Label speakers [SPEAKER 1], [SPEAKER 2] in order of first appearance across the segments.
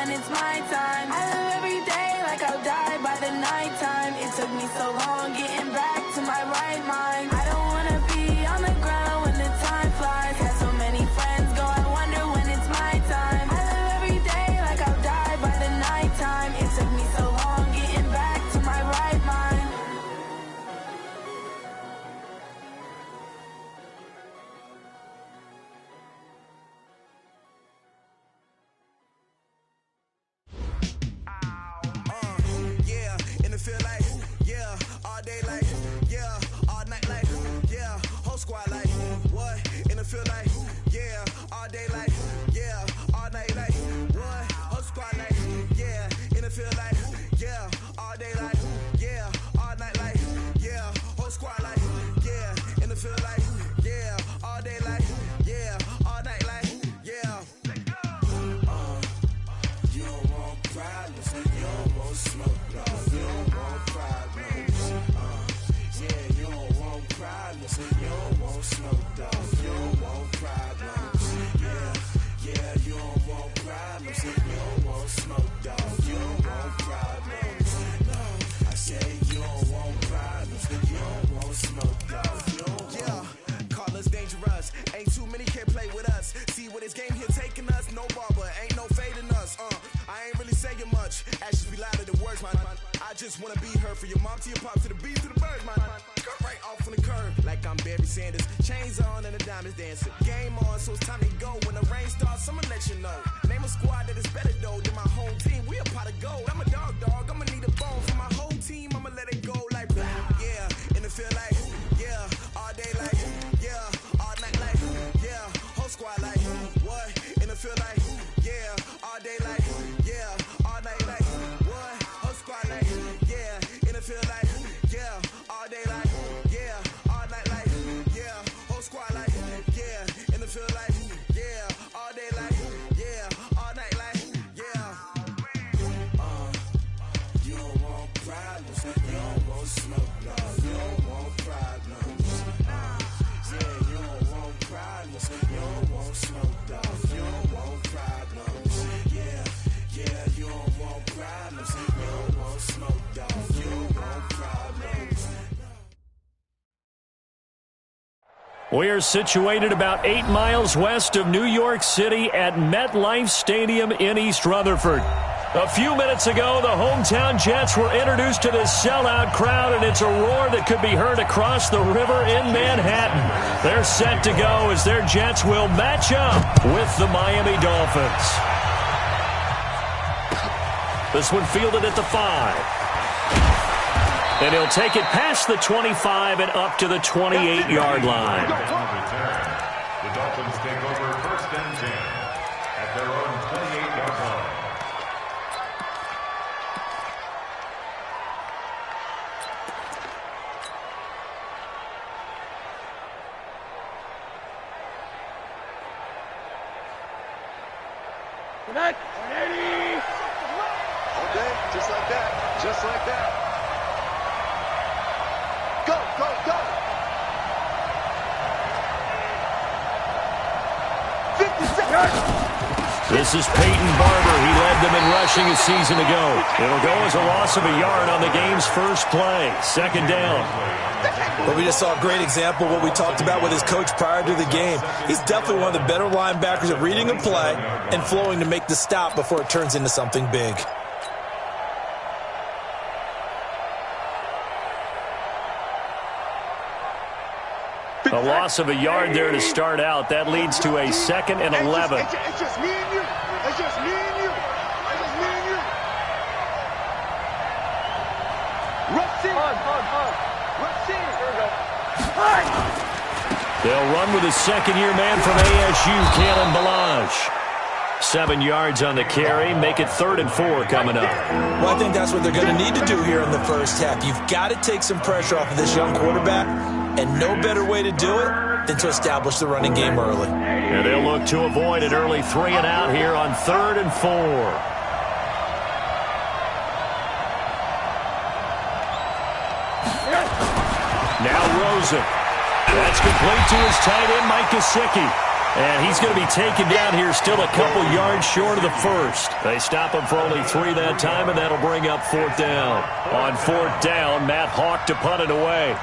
[SPEAKER 1] when it's my time. I live every day like I'll die by the nighttime. It took me so long getting back to my right mind. I don't wanna be on the ground when the time flies. Had so many friends go, I wonder when it's my time. I live every day like I'll die by the nighttime. It took me so long getting back to my right mind.
[SPEAKER 2] Yeah, and it feel like, yeah, all day like, yeah, all night like, yeah, whole squad like, what? And it feel like, yeah, all day like, yeah, all night like, what? Whole squad like, yeah, and it feel like, yeah, all day like, yeah, all night like, yeah, whole squad like, yeah, and it feel like, yeah, all day like, yeah, all night like, yeah. You don't want problems, you don't want smoke, no, you don't want problems. Yeah, you don't want problems, you don't want smoke, dog, you don't want problems. Yeah, you don't want problems, you don't want smoke, dog, you don't want problems. No, I say you don't want problems, you don't want smoke, dog, you don't. Yeah, call us dangerous, ain't too many can play with us. See what this game here taking us, no barber, ain't no fading us. I ain't really saying much, actions be louder than words, man. I just wanna be heard, for your mom to your pop, to the beat, to the birds, man. Cut right off on the curb, like I'm Barry Sanders. Chains on and the diamonds dancing. Game on, so it's time to go. When the rain starts, I'ma let you know. Name a squad that is better though than my home team. We a pot of gold. I'm a dog, I'ma need a bone for my whole team. I'ma let it go like, yeah, and it feel like, yeah, all day like, yeah, all night like, yeah, whole squad like, what? And it feel like, yeah, all day like, yeah, all night like, what? Whole squad like, yeah, and it feel like, yeah, all day like, yeah, all night like, yeah, whole squad like, yeah, and it feel like, yeah, all day like, yeah, all night like, yeah. You don't want problems, you don't want smoke, no, you don't want problems. Yeah, you don't want problems, you don't want smoke, dog, you don't want problems. Yeah, you don't want problems, you don't want smoke, dog, you don't want problems.
[SPEAKER 3] We're situated about 8 miles west of New York City at MetLife Stadium in East Rutherford. A few minutes ago, the hometown Jets were introduced to this sellout crowd, and it's a roar that could be heard across the river in Manhattan. They're set to go as their Jets will match up with the Miami Dolphins. This one fielded at the 5. And he'll take it past the 25 and up to the 28-yard line.
[SPEAKER 4] The Dolphins take over first and 10 at their own 28-yard line.
[SPEAKER 5] Connect. 180. Okay, just like that. Just like that. Go, go, go. 50 seconds.
[SPEAKER 3] This is Peyton Barber. He led them in rushing a season ago. It'll go as a loss of a yard on the game's first play. Second down.
[SPEAKER 6] But we just saw a great example of what we talked about with his coach prior to the game. He's definitely one of the better linebackers at reading a play and flowing to make the stop before it turns into something big.
[SPEAKER 3] A loss of a yard there to start out. That leads to a 2nd and 11.
[SPEAKER 5] It's just me and you. It's just me and you. It's just me and you. Rush in. Rush in. There we go.
[SPEAKER 3] They'll run with a second-year man from ASU, Kalen Ballage. 7 yards on the carry. Make it 3rd and 4 coming up.
[SPEAKER 6] Well, I think that's what they're going to need to do here in the first half. You've got to take some pressure off of this young quarterback, and no better way to do it than to establish the running game early.
[SPEAKER 3] And they'll look to avoid an early 3 and out here on 3rd and 4. Now Rosen. That's complete to his tight end, Mike Gesicki. And he's going to be taken down here still a couple yards short of the first. They stop him for only 3 that time, and that'll bring up 4th down. On 4th down, Matt Hawk to punt it away.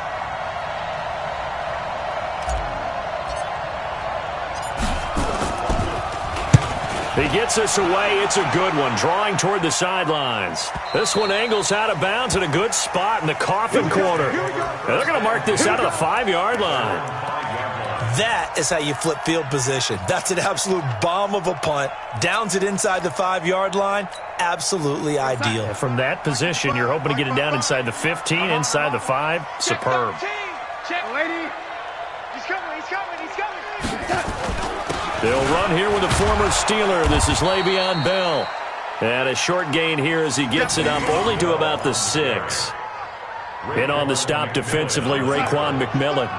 [SPEAKER 3] He gets us away. It's a good one, drawing toward the sidelines. This one angles out of bounds in a good spot in the coffin corner. And they're going to mark this out of the 5-yard line.
[SPEAKER 6] That is how you flip field position. That's an absolute bomb of a punt. Downs it inside the 5-yard line. Absolutely ideal.
[SPEAKER 3] And from that position, you're hoping to get it down inside the 15, inside the 5. Superb.
[SPEAKER 5] Check, lady. He's coming.
[SPEAKER 3] They'll run here with a former Steeler. This is Le'Veon Bell. And a short gain here as he gets it up only to about the 6. In on the stop defensively, Raekwon McMillan.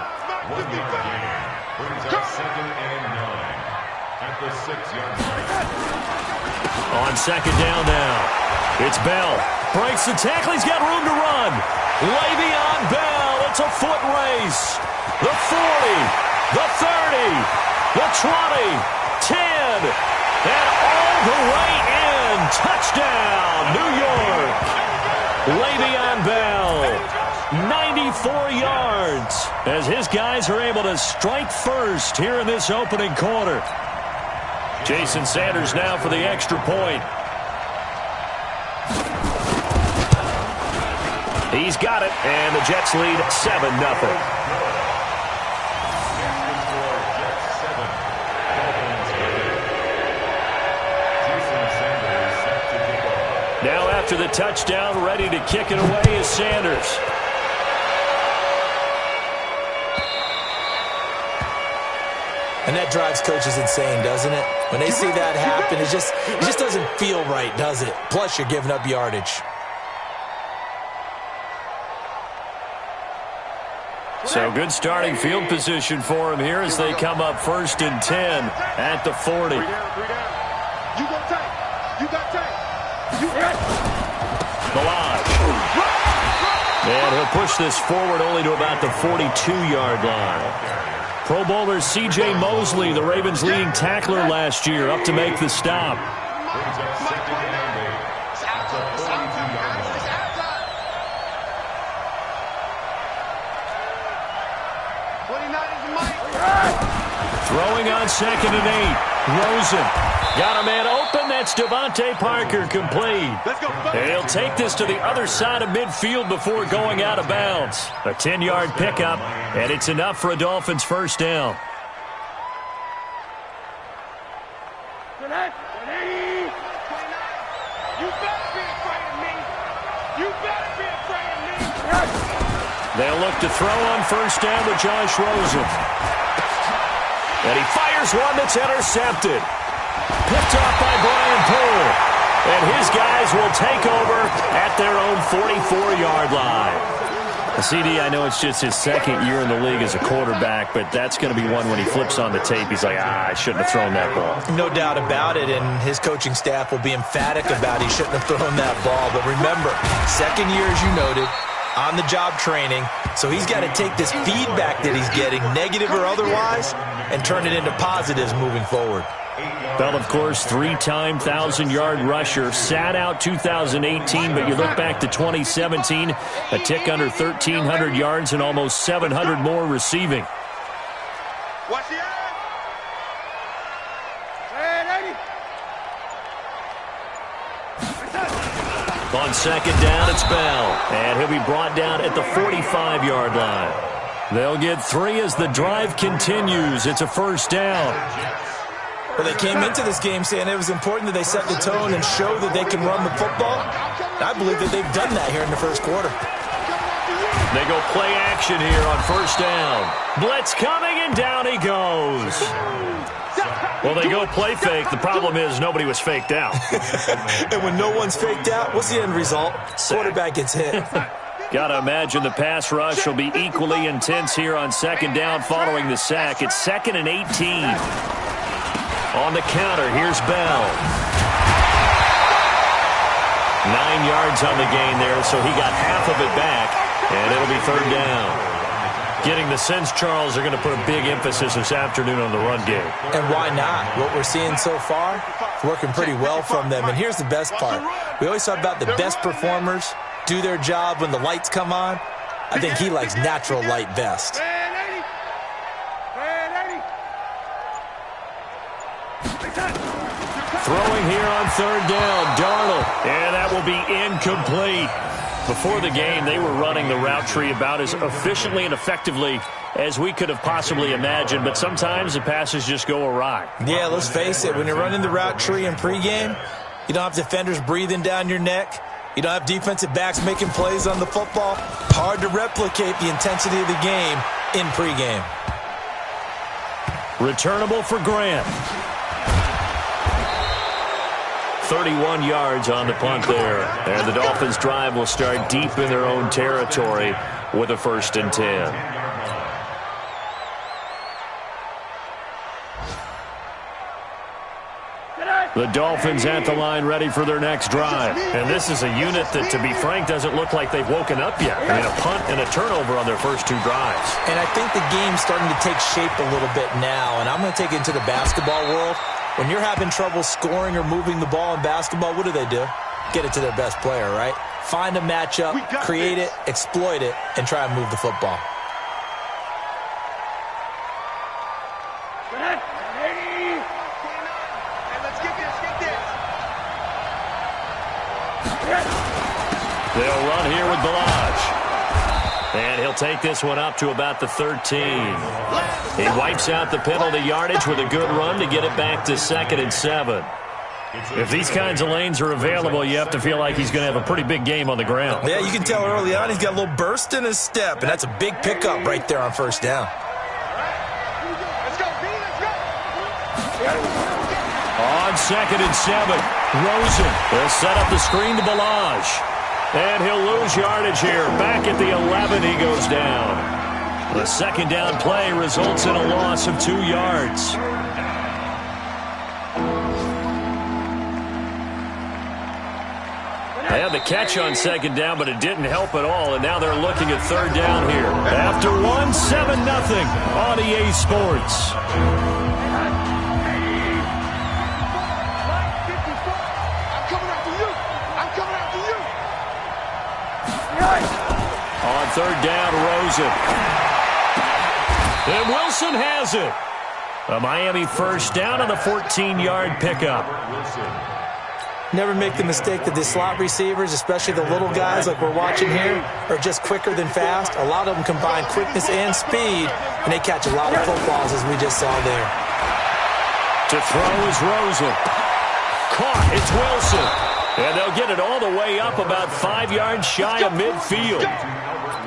[SPEAKER 4] Brings up 2nd and 9 at the 6-yard line.
[SPEAKER 3] On 2nd down now. It's Bell. Breaks the tackle. He's got room to run. Le'Veon Bell. It's a foot race. The 40. The 30. The 20, 10, and all the way in. Touchdown, New York. Le'Veon Bell, 94 yards, as his guys are able to strike first here in this opening quarter. Jason Sanders now for the extra point. He's got it, and the Jets lead 7-0. Now after the touchdown, ready to kick it away is Sanders.
[SPEAKER 6] And that drives coaches insane, doesn't it? When they see that happen, it just doesn't feel right, does it? Plus, you're giving up yardage.
[SPEAKER 3] So good starting field position for him here as they come up 1st and 10 at the 40.
[SPEAKER 5] You go tight. You got tight.
[SPEAKER 3] Milage. And he'll push this forward only to about the 42-yard line. Pro Bowler C.J. Mosley, the Ravens' leading tackler last year, up to make the stop.
[SPEAKER 4] Brings up 2nd and 8 at the 42-yard line.
[SPEAKER 3] Throwing on 2nd and 8. Rosen. Got a man open. That's Devontae Parker, complete. And he'll take this to the other side of midfield before going out of bounds. A 10-yard pickup, and it's enough for a Dolphins first down. They'll look to throw on first down with Josh Rosen. And he fires one that's intercepted. Picked off by Brian Poole. And his guys will take over at their own 44-yard line. CD, I know it's just his 2nd year in the league as a quarterback, but that's going to be one when he flips on the tape. He's like, I shouldn't have thrown that ball.
[SPEAKER 6] No doubt about it, and his coaching staff will be emphatic about he shouldn't have thrown that ball. But remember, 2nd year, as you noted, on-the-job training, so he's got to take this feedback that he's getting, negative or otherwise, and turn it into positives moving forward.
[SPEAKER 3] Bell, of course, 3-time 1,000-yard rusher. Sat out 2018, but you look back to 2017, a tick under 1,300 yards and almost 700 more receiving.
[SPEAKER 5] Watch the eye.
[SPEAKER 3] On 2nd down, it's Bell. And he'll be brought down at the 45-yard line. They'll get 3 as the drive continues. It's a first down.
[SPEAKER 6] Well, they came into this game saying it was important that they set the tone and show that they can run the football. I believe that they've done that here in the first quarter.
[SPEAKER 3] They go play action here on first down. Blitz coming, and down he goes. Well, they go play fake. The problem is nobody was faked out.
[SPEAKER 6] And when no one's faked out, what's the end result? Quarterback gets hit.
[SPEAKER 3] Got to imagine the pass rush will be equally intense here on 2nd down following the sack. It's 2nd and 18. On the counter, here's Bell. 9 yards on the gain there, so he got half of it back, and it'll be 3rd down. Getting the sense, Charles, they're going to put a big emphasis this afternoon on the run game.
[SPEAKER 6] And why not? What we're seeing so far, it's working pretty well from them. And here's the best part. We always talk about the best performers do their job when the lights come on. I think he likes natural light best.
[SPEAKER 3] Throwing here on third down, Darnold. And that will be incomplete. Before the game, they were running the route tree about as efficiently and effectively as we could have possibly imagined, but sometimes the passes just go awry.
[SPEAKER 6] Yeah, let's face it, when you're running the route tree in pregame, you don't have defenders breathing down your neck. You don't have defensive backs making plays on the football. Hard to replicate the intensity of the game in pregame.
[SPEAKER 3] Returnable for Grant. 31 yards on the punt there. And the Dolphins' drive will start deep in their own territory with a 1st and 10. The Dolphins at the line ready for their next drive. And this is a unit that, to be frank, doesn't look like they've woken up yet. I mean, a punt and a turnover on their first 2 drives.
[SPEAKER 6] And I think the game's starting to take shape a little bit now. And I'm going to take it into the basketball world. When you're having trouble scoring or moving the ball in basketball, what do? Get it to their best player, right? Find a matchup, create it, exploit it, and try and move the football.
[SPEAKER 3] They'll run here with Balaj. And he'll take this one up to about the 13. He wipes out the penalty yardage with a good run to get it back to 2nd and 7. If these kinds of lanes are available, you have to feel like he's going to have a pretty big game on the ground.
[SPEAKER 6] Yeah, you can tell early on he's got a little burst in his step, and that's a big pickup right there on 1st down.
[SPEAKER 3] On 2nd and 7, Rosen will set up the screen to Balaj. And he'll lose yardage here. Back at the 11, he goes down. The 2nd down play results in a loss of 2 yards. They had the catch on 2nd down, but it didn't help at all, and now they're looking at 3rd down here. After 1, 7-0 on EA Sports. On 3rd down, Rosen. And Wilson has it. A Miami 1st down on the 14-yard pickup.
[SPEAKER 6] Never make the mistake that the slot receivers, especially the little guys like we're watching here, are just quicker than fast. A lot of them combine quickness and speed, and they catch a lot of footballs, as we just saw there.
[SPEAKER 3] To throw is Rosen. Caught. It's Wilson. And they'll get it all the way up about 5 yards shy of midfield.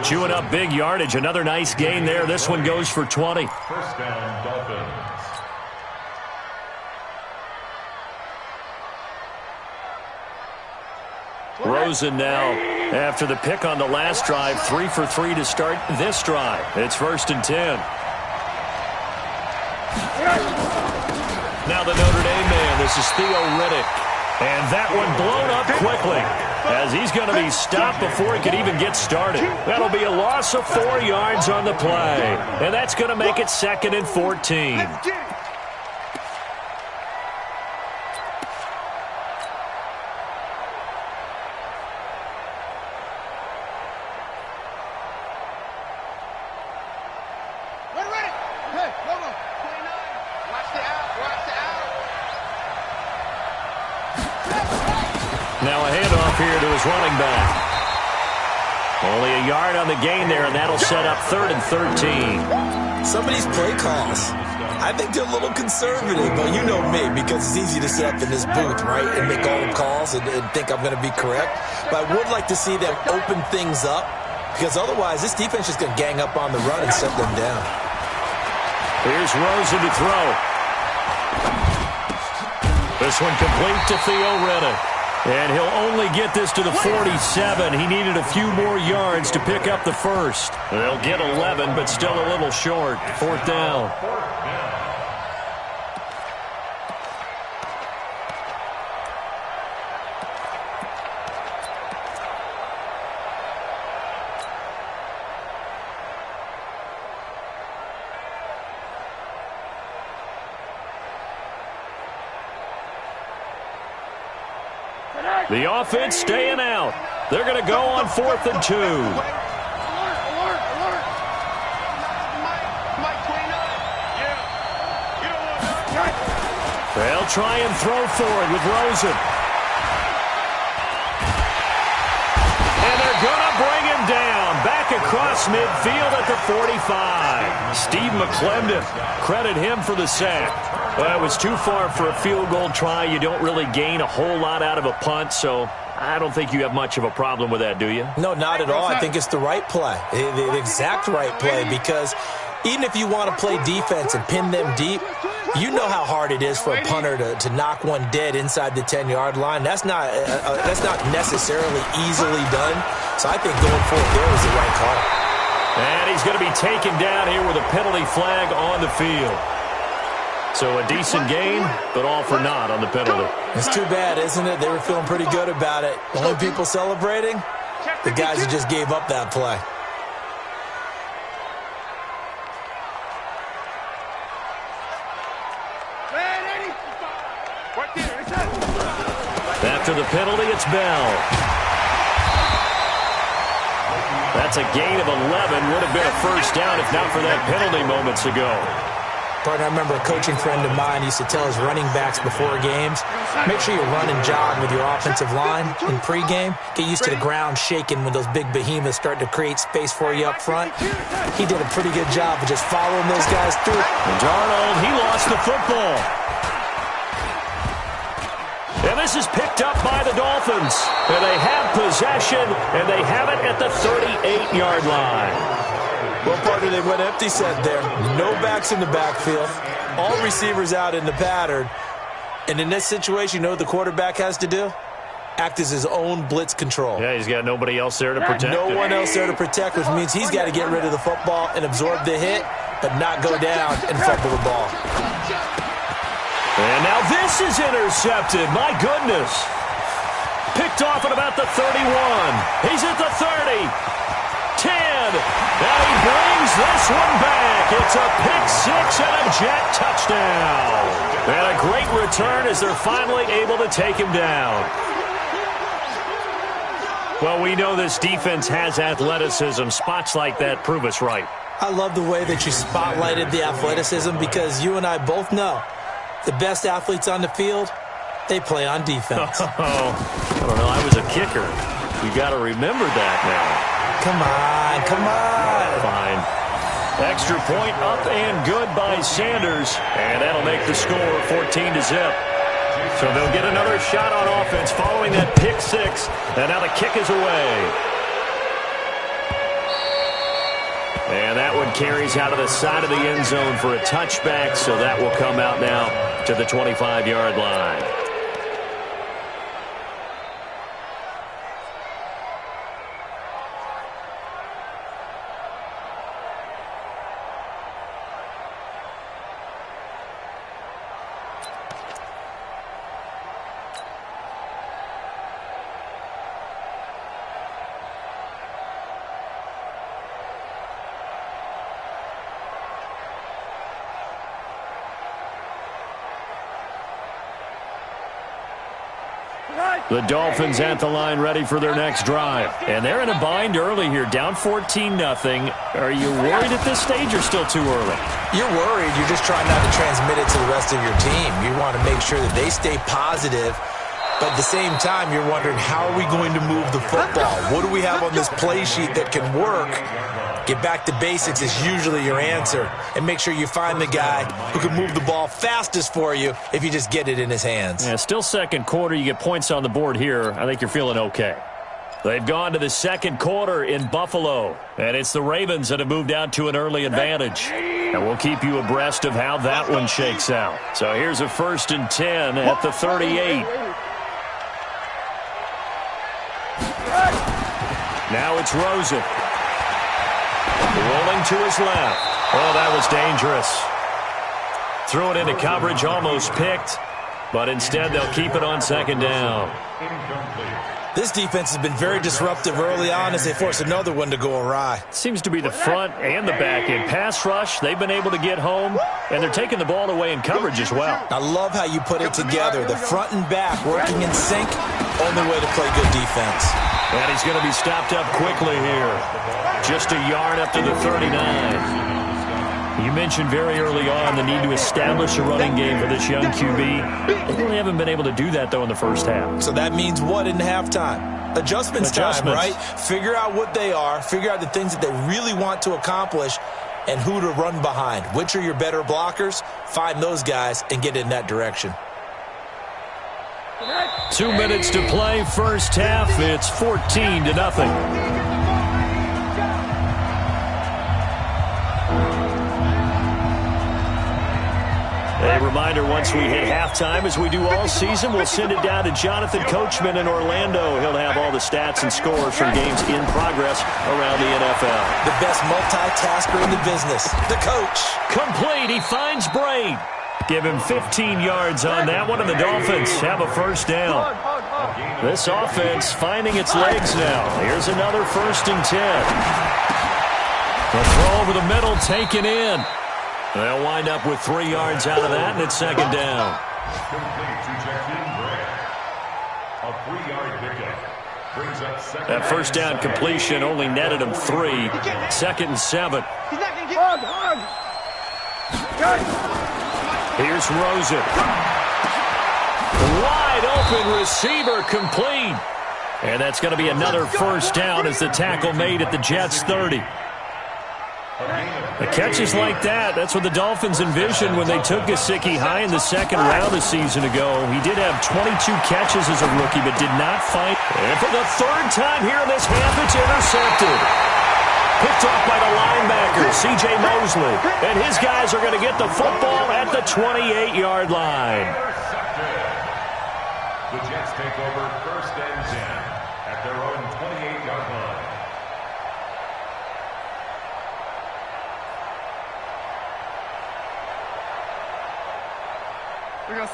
[SPEAKER 3] Chewing up big yardage. Another nice gain there. This one goes for 20.
[SPEAKER 4] 1st down, Dolphins.
[SPEAKER 3] Rosen now, after the pick on the last drive, 3 for 3 to start this drive. It's 1st and 10. Now the Notre Dame man. This is Theo Riddick. And that one blown up quickly as he's going to be stopped before he could even get started. That'll be a loss of 4 yards on the play. And that's going to make it 2nd and 14. Now a handoff here to his running back. Only a yard on the gain there, and that'll set up 3rd and 13.
[SPEAKER 6] Some of these play calls, I think they're a little conservative, but you know me, because it's easy to sit up in this booth, right, and make all the calls and think I'm going to be correct. But I would like to see them open things up, because otherwise this defense is going to gang up on the run and shut them down.
[SPEAKER 3] Here's Rosen to throw. This one complete to Theo Riddick. And he'll only get this to the 47. He needed a few more yards to pick up the first. They'll get 11, but still a little short. 4th down. The offense staying out. They're going to go on 4th and 2. They'll try and throw forward with Rosen. And they're going to bring him down. Back across midfield at the 45. Steve McClendon, credit him for the sack. Well, it was too far for a field goal try. You don't really gain a whole lot out of a punt, so I don't think you have much of a problem with that, do you?
[SPEAKER 6] No, not at all. I think it's the right play, the exact right play, because even if you want to play defense and pin them deep, you know how hard it is for a punter to knock one dead inside the 10-yard line. That's not necessarily easily done. So I think going forward there was the right call.
[SPEAKER 3] And he's going to be taken down here with a penalty flag on the field. So a decent gain, but all for naught on the penalty.
[SPEAKER 6] It's too bad, isn't it? They were feeling pretty good about it. The only people celebrating, the guys who just gave up that play.
[SPEAKER 3] After the penalty, it's Bell. That's a gain of 11. Would have been a first down if not for that penalty moments ago.
[SPEAKER 6] Partner, I remember a coaching friend of mine used to tell his running backs before games, make sure you run and jog with your offensive line in pregame. Get used to the ground shaking when those big behemoths start to create space for you up front. He did a pretty good job of just following those guys through.
[SPEAKER 3] And Darnold, he lost the football. And this is picked up by the Dolphins. And they have possession, and they have it at the 38-yard line.
[SPEAKER 6] Well, partner, they went empty set there. No backs in the backfield. All receivers out in the pattern. And in this situation, you know what the quarterback has to do? Act as his own blitz control.
[SPEAKER 3] Yeah, he's got nobody else there to protect him.
[SPEAKER 6] No one else there to protect, which means he's got to get rid of the football and absorb the hit, but not go down and fumble the ball.
[SPEAKER 3] And now this is intercepted. My goodness. Picked off at about the 31. He's at the 30. 10. And he brings this one back. It's a pick-6 and a Jet touchdown. And a great return as they're finally able to take him down. Well, we know this defense has athleticism. Spots like that prove us right.
[SPEAKER 6] I love the way that you spotlighted the athleticism, because you and I both know the best athletes on the field, they play on defense.
[SPEAKER 3] Oh, I don't know. I was a kicker. You got to remember that now.
[SPEAKER 6] Come on, come on.
[SPEAKER 3] Fine. Extra point up and good by Sanders. And that'll make the score 14-0. So they'll get another shot on offense following that pick-6. And now the kick is away. And that one carries out of the side of the end zone for a touchback. So that will come out now to the 25-yard line. The Dolphins at the line ready for their next drive. And they're in a bind early here, down 14-0. Are you worried at this stage or still too early?
[SPEAKER 6] You're worried. You're just trying not to transmit it to the rest of your team. You want to make sure that they stay positive. But at the same time, you're wondering, how are we going to move the football? What do we have on this play sheet that can work? Get back to basics is usually your answer. And make sure you find the guy who can move the ball fastest for you if you just get it in his hands.
[SPEAKER 3] Yeah, still second quarter. You get points on the board here. I think you're feeling okay. They've gone to the second quarter in Buffalo. And it's the Ravens that have moved out to an early advantage. And we'll keep you abreast of how that one shakes out. So here's a 1st and 10 at the 38. Now it's Rosen. Rolling to his left. Oh, that was dangerous. Threw it into coverage, almost picked. But instead, they'll keep it on second down.
[SPEAKER 4] Incomplete.
[SPEAKER 6] This defense has been very disruptive early on as they force another one to go awry.
[SPEAKER 3] Seems to be the front and the back end. Pass rush, they've been able to get home, and they're taking the ball away in coverage as well.
[SPEAKER 6] I love how you put it together. The front and back working in sync, only way to play good defense.
[SPEAKER 3] And he's going to be stopped up quickly here. Just a yard up to the 39. You mentioned very early on the need to establish a running game for this young QB. They really haven't been able to do that, though, in the first half.
[SPEAKER 6] So that means what in halftime? Adjustments time, right? Figure out what they are, figure out the things that they really want to accomplish, and who to run behind. Which are your better blockers? Find those guys and get in that direction.
[SPEAKER 3] 2 minutes to play, first half. It's 14-0. A reminder, once we hit halftime, as we do all season, we'll send it down to Jonathan Coachman in Orlando. He'll have all the stats and scores from games in progress around the NFL.
[SPEAKER 6] The best multitasker in the business, the coach.
[SPEAKER 3] Complete, he finds Braid. Give him 15 yards on that one, and the Dolphins have a first down. This offense finding its legs now. Here's another 1st and 10. The throw over the middle, taken in. They'll wind up with 3 yards out of that, and it's second down. That first down completion only netted him 3. 2nd and 7. Here's Rosen. Wide open receiver complete. And that's going to be another first down as the tackle made at the Jets' 30. The catches like that, that's what the Dolphins envisioned when they took Gesicki high in the second round a season ago. He did have 22 catches as a rookie, but did not find. And for the 3rd time here in this half, it's intercepted. Picked off by the linebacker, C.J. Mosley. And his guys are going to get the football at the 28-yard line.
[SPEAKER 4] The Jets take over 1st and 10 at their own 28-yard line.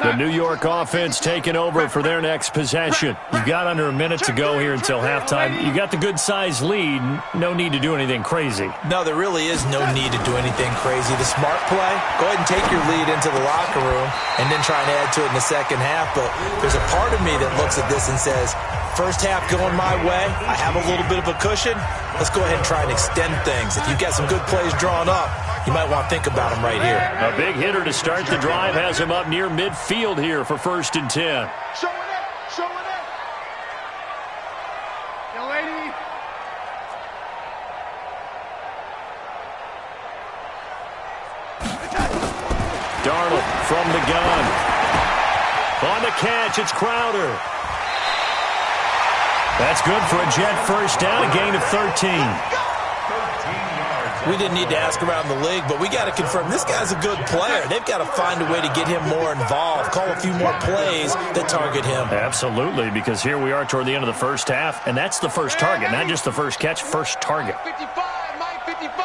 [SPEAKER 3] The New York offense taking over for their next possession. You've got under a minute to go here until halftime. You got the good-sized lead. No need to do anything crazy.
[SPEAKER 6] No, there really is no need to do anything crazy. The smart play, go ahead and take your lead into the locker room and then try and add to it in the second half. But there's a part of me that looks at this and says, first half going my way, I have a little bit of a cushion. Let's go ahead and try and extend things. If you've got some good plays drawn up, you might want to think about them right here.
[SPEAKER 3] A big hitter to start the drive has him up near midfield here for 1st and 10.
[SPEAKER 5] Show it up. Show it up. Yo, lady.
[SPEAKER 3] Darnold from the gun. On the catch, it's Crowder. That's good for a Jet first down, a gain of 13.
[SPEAKER 6] We didn't need to ask around the league, but we got to confirm this guy's a good player. They've got to find a way to get him more involved, call a few more plays that target him.
[SPEAKER 3] Absolutely, because here we are toward the end of the first half, and that's the first target, not just the first catch, first target.
[SPEAKER 5] 55, Mike, 55.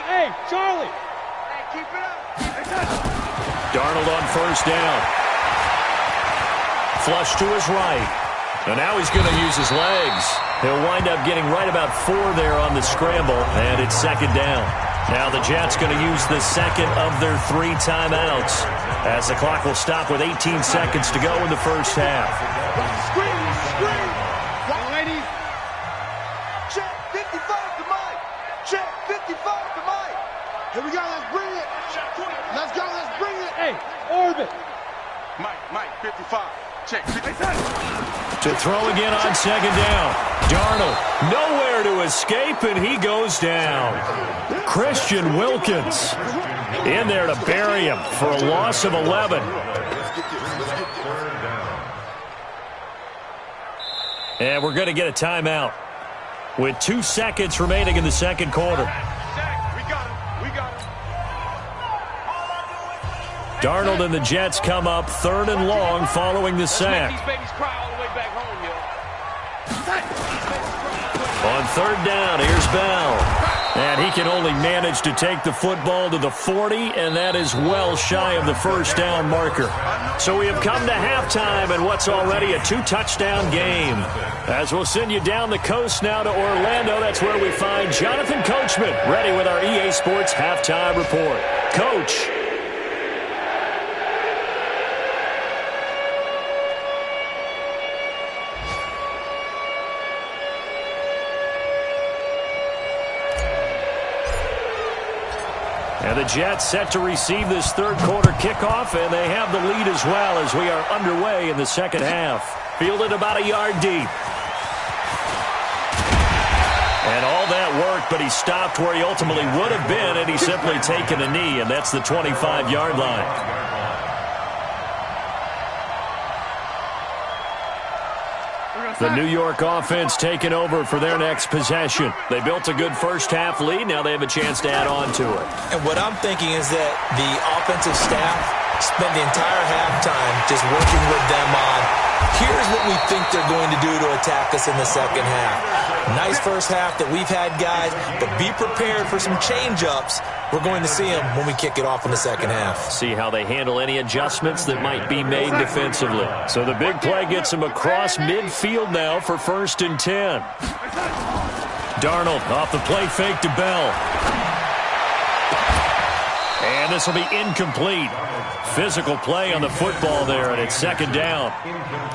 [SPEAKER 5] Hey, Charlie. Hey, keep it up.
[SPEAKER 3] Darnold on first down. Flush to his right. And now he's going to use his legs. He'll wind up getting right about 4 there on the scramble, and it's second down. Now the Jets going to use the second of their 3 timeouts as the clock will stop with 18 seconds to go in the first half.
[SPEAKER 5] Screen, screen. Young ladies. Check 55 to Mike. Check 55 to Mike. Here we go. Let's bring it. Let's go. Let's bring it. Hey, orbit. Mike, 55. Check 55.
[SPEAKER 3] To throw again on second down. Darnold nowhere to escape, and he goes down. Christian Wilkins in there to bury him for a loss of 11. And we're going to get a timeout with 2 seconds remaining in the second quarter.
[SPEAKER 5] We got him.
[SPEAKER 3] Darnold and the Jets come up 3rd and long following the sack.
[SPEAKER 5] These babies cry all the way back home, yo.
[SPEAKER 3] On 3rd down, here's Bell. And he can only manage to take the football to the 40, and that is well shy of the first down marker. So we have come to halftime in what's already a 2-touchdown game. As we'll send you down the coast now to Orlando, that's where we find Jonathan Coachman, ready with our EA Sports Halftime Report. Coach. And the Jets set to receive this third-quarter kickoff, and they have the lead as well as we are underway in the second half. Fielded about a yard deep. And all that work, but he stopped where he ultimately would have been, and he's simply taken a knee, and that's the 25-yard line. The New York offense taking over for their next possession. They built a good first-half lead. Now they have a chance to add on to it.
[SPEAKER 6] And what I'm thinking is that the offensive staff spent the entire halftime just working with them on, here's what we think they're going to do to attack us in the second half. Nice first half that we've had, guys, but be prepared for some change-ups. We're going to see them when we kick it off in the second half.
[SPEAKER 3] See how they handle any adjustments that might be made defensively. So the big play gets them across midfield now for 1st and 10. Darnold off the play fake to Bell. And this will be incomplete. Physical play on the football there, and it's 2nd down.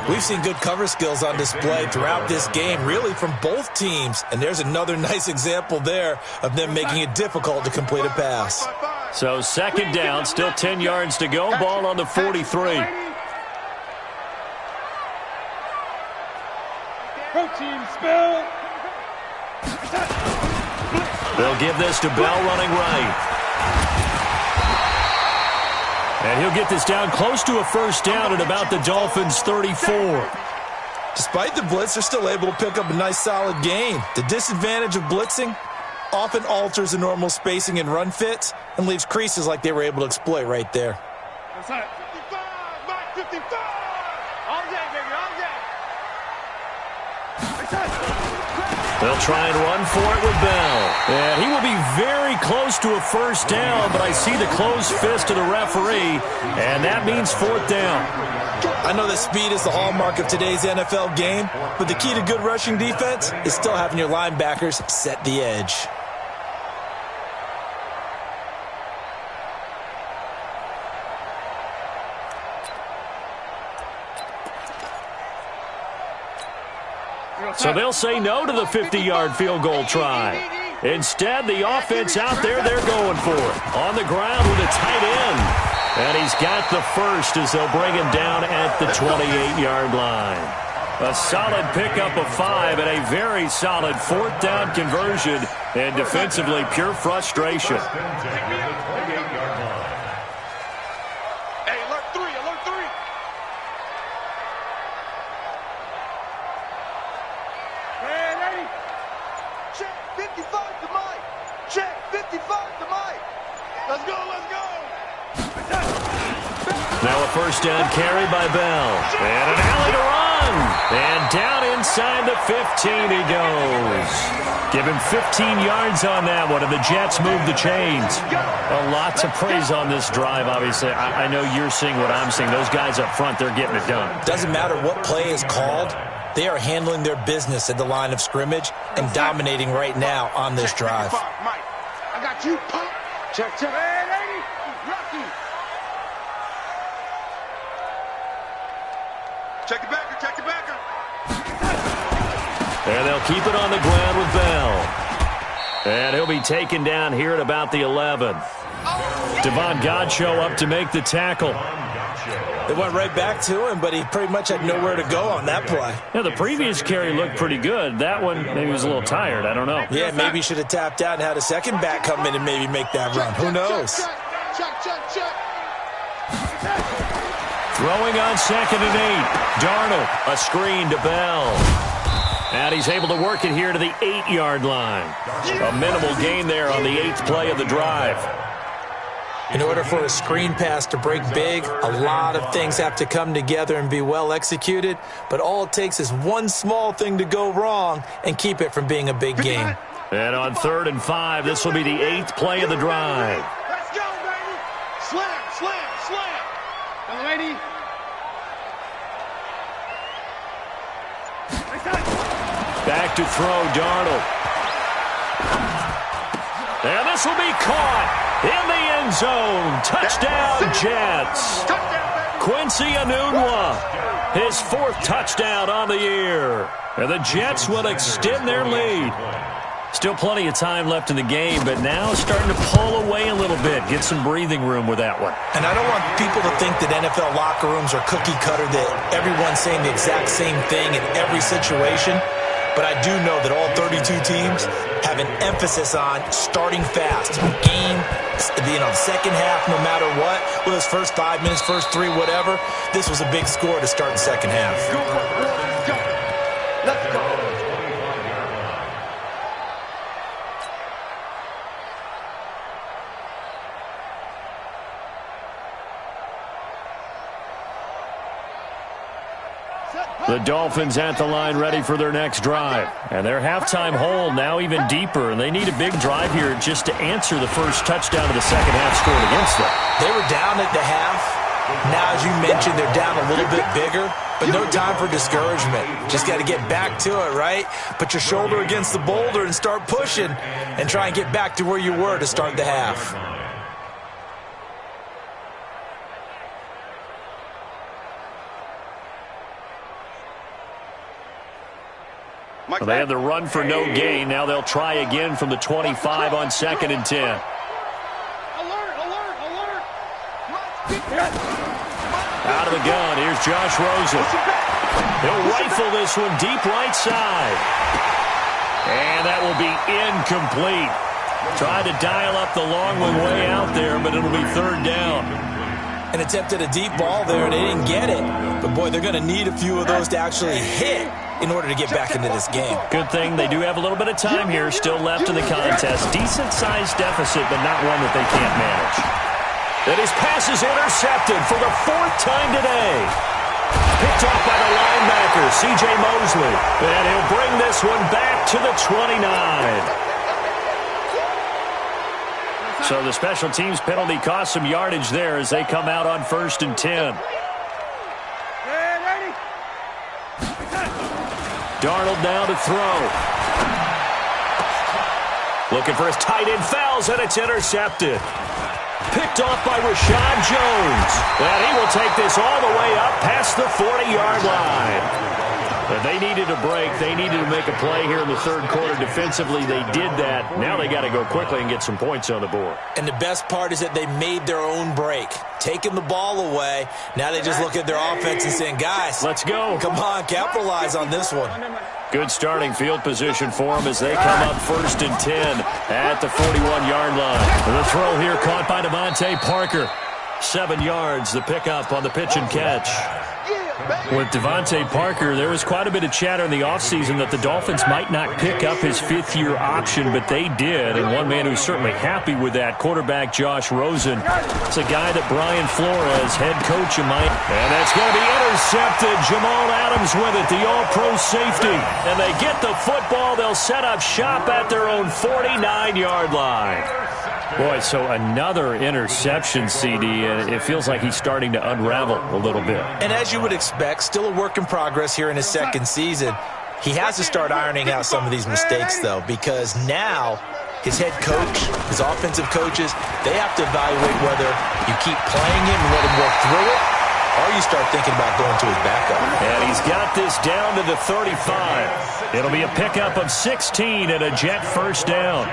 [SPEAKER 6] We've seen good cover skills on display throughout this game, really from both teams. And there's another nice example there of them making it difficult to complete a pass.
[SPEAKER 3] So 2nd down, still 10 yards to go. Ball on the 43.
[SPEAKER 5] Protein spill.
[SPEAKER 3] They'll give this to Bell running right. And he'll get this down close to a 1st down at about the Dolphins' 34.
[SPEAKER 6] Despite the blitz, they're still able to pick up a nice solid gain. The disadvantage of blitzing often alters the normal spacing and run fits and leaves creases like they were able to exploit right there.
[SPEAKER 5] That's it. 55, Mike 55. All day, baby, all day.
[SPEAKER 3] They'll try and run for it with Bell. And he will be very close to a 1st down, but I see the closed fist of the referee, and that means 4th down.
[SPEAKER 6] I know that speed is the hallmark of today's NFL game, but the key to good rushing defense is still having your linebackers set the edge.
[SPEAKER 3] So they'll say no to the 50-yard field goal try. Instead, the offense out there, they're going for it. On the ground with a tight end. And he's got the first as they'll bring him down at the 28-yard line. A solid pickup of 5 and a very solid 4th down conversion. And defensively, pure frustration. Now a 1st down carry by Bell. And an alley to run. And down inside the 15 he goes. Give him 15 yards on that one, and the Jets move the chains. A lot to praise on this drive, obviously. I know you're seeing what I'm seeing. Those guys up front, they're getting it done.
[SPEAKER 6] Doesn't matter what play is called. They are handling their business at the line of scrimmage and dominating right now on this drive.
[SPEAKER 5] Mike, I got you. Check, check. Hey, lady. Lucky. Check the backer, check the backer.
[SPEAKER 3] And they'll keep it on the ground with Bell. And he'll be taken down here at about the 11. Devon Godchaux up to make the tackle.
[SPEAKER 6] They went right back to him, but he pretty much had nowhere to go on that play.
[SPEAKER 3] Yeah, the previous carry looked pretty good. That one, maybe he was a little tired. I don't know.
[SPEAKER 6] Yeah, maybe he should have tapped out and had a second back come in and maybe make that run. Who knows?
[SPEAKER 5] Check.
[SPEAKER 3] Throwing on 2nd and 8. Darnold, a screen to Bell. And he's able to work it here to the 8-yard line. A minimal gain there on the 8th play of the drive.
[SPEAKER 6] In order for a screen pass to break big, a lot of things have to come together and be well executed, but all it takes is one small thing to go wrong and keep it from being a big game.
[SPEAKER 3] And on 3rd and 5, this will be the 8th play of the drive.
[SPEAKER 5] Let's go, baby. Slam, slam, slam. Young lady.
[SPEAKER 3] Back to throw, Darnold. And this will be caught in the end zone. Touchdown, Jets. Quincy Enunwa, his 4th touchdown on the year. And the Jets will extend their lead. Still plenty of time left in the game, but now starting to pull away a little bit. Get some breathing room with that one.
[SPEAKER 6] And I don't want people to think that NFL locker rooms are cookie cutter, that everyone's saying the exact same thing in every situation. But I do know that all 32 teams have an emphasis on starting fast. Game, second half, no matter what. Whether it's first 5 minutes, first 3, whatever. This was a big score to start the second half.
[SPEAKER 5] Let's go.
[SPEAKER 3] The Dolphins at the line ready for their next drive. And their halftime hole now even deeper, and they need a big drive here just to answer the first touchdown of the second half scored against them.
[SPEAKER 6] They were down at the half. Now, as you mentioned, they're down a little bit bigger, but no time for discouragement. Just got to get back to it, right? Put your shoulder against the boulder and start pushing and try and get back to where you were to start the half.
[SPEAKER 3] Well, they had the run for no gain. Now they'll try again from the 25 on 2nd and 10.
[SPEAKER 5] Alert, alert, alert.
[SPEAKER 3] Out of the gun, here's Josh Rosen. He'll rifle this one deep right side. And that will be incomplete. Tried to dial up the long one way out there, but it'll be 3rd down.
[SPEAKER 6] And attempted a deep ball there, and they didn't get it. But, boy, they're going to need a few of those to actually hit in order to get back into this game.
[SPEAKER 3] Good thing they do have a little bit of time here still left in the contest. Decent-sized deficit, but not one that they can't manage. And his pass is intercepted for the 4th time today. Picked off by the linebacker, C.J. Mosley. And he'll bring this one back to the 29. So the special teams penalty cost some yardage there as they come out on 1st and 10. Darnold now to throw. Looking for his tight end, fouls, and it's intercepted. Picked off by Rashad Jones. And he will take this all the way up past the 40-yard line. But they needed a break. They needed to make a play here in the 3rd quarter. Defensively, they did that. Now they got to go quickly and get some points on the board.
[SPEAKER 6] And the best part is that they made their own break. Taking the ball away. Now they just look at their offense and saying, guys,
[SPEAKER 3] let's go.
[SPEAKER 6] Come on, capitalize on this one.
[SPEAKER 3] Good starting field position for them as they come up 1st and 10 at the 41-yard line. The throw here caught by Devontae Parker. 7 yards, the pickup on the pitch and catch. With Devontae Parker, there was quite a bit of chatter in the offseason that the Dolphins might not pick up his 5th-year option, but they did. And one man who's certainly happy with that, quarterback Josh Rosen. It's a guy that Brian Flores, head coach of mine. And that's going to be intercepted. Jamal Adams with it, the all-pro safety. And they get the football. They'll set up shop at their own 49-yard line. Boy, so another interception, CD, and it feels like he's starting to unravel a little bit.
[SPEAKER 6] And as you would expect, still a work in progress here in his 2nd season. He has to start ironing out some of these mistakes, though, because now his head coach, his offensive coaches, they have to evaluate whether you keep playing him and let him work through it, or you start thinking about going to his backup.
[SPEAKER 3] And he's got this down to the 35. It'll be a pickup of 16 and a Jet 1st down.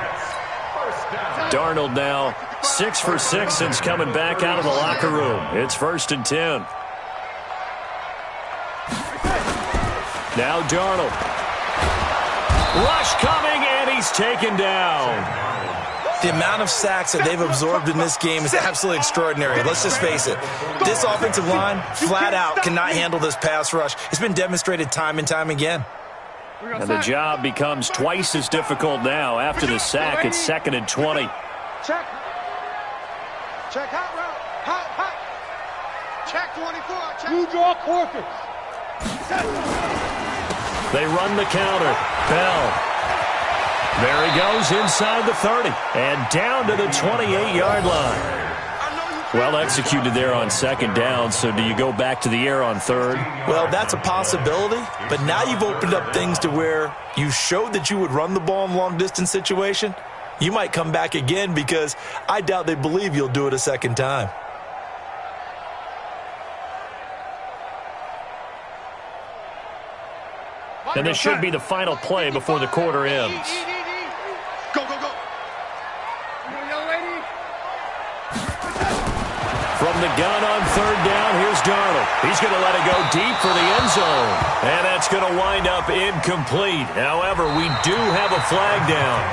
[SPEAKER 3] Darnold now 6 for 6 since coming back out of the locker room. It's 1st and 10. Now Darnold. Rush coming, and he's taken down.
[SPEAKER 6] The amount of sacks that they've absorbed in this game is absolutely extraordinary. Let's just face it. This offensive line, flat out, cannot handle this pass rush. It's been demonstrated time and time again.
[SPEAKER 3] And the job becomes twice as difficult now. After the sack, it's 2nd and 20.
[SPEAKER 5] Check. Check hot route. Hot. Check 24. Check. You draw quarters.
[SPEAKER 3] They run the counter. Bell. There he goes inside the 30 and down to the 28-yard line. Well executed there on second down, so do you go back to the air on third?
[SPEAKER 6] Well, that's a possibility, but now you've opened up things to where you showed that you would run the ball in long-distance situation. You might come back again because I doubt they believe you'll do it a second time.
[SPEAKER 3] And this should be the final play before the quarter ends.
[SPEAKER 5] Go, go, go.
[SPEAKER 3] From the gun on third down, here's Darnold. He's going to let it go deep for the end zone. And that's going to wind up incomplete. However, we do have a flag down.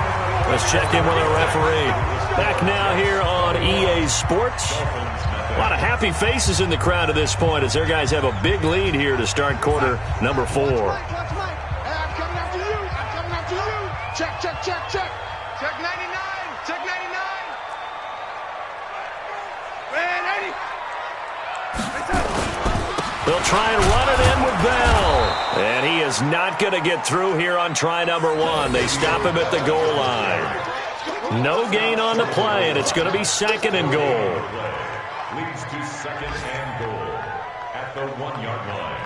[SPEAKER 3] Let's check in with our referee. Back now here on EA Sports. A lot of happy faces in the crowd at this point as their guys have a big lead here to start quarter number 4.
[SPEAKER 5] I'm coming after you. I'm coming after you. Check, check, check, check. Check 99. Check 99. Man, 80.
[SPEAKER 3] They'll try and run it in with Bell. And he is not going to get through here on try number 1. They stop him at the goal line. No gain on the play, and it's going to be second and goal.
[SPEAKER 4] Leads to second and goal at the 1-yard line.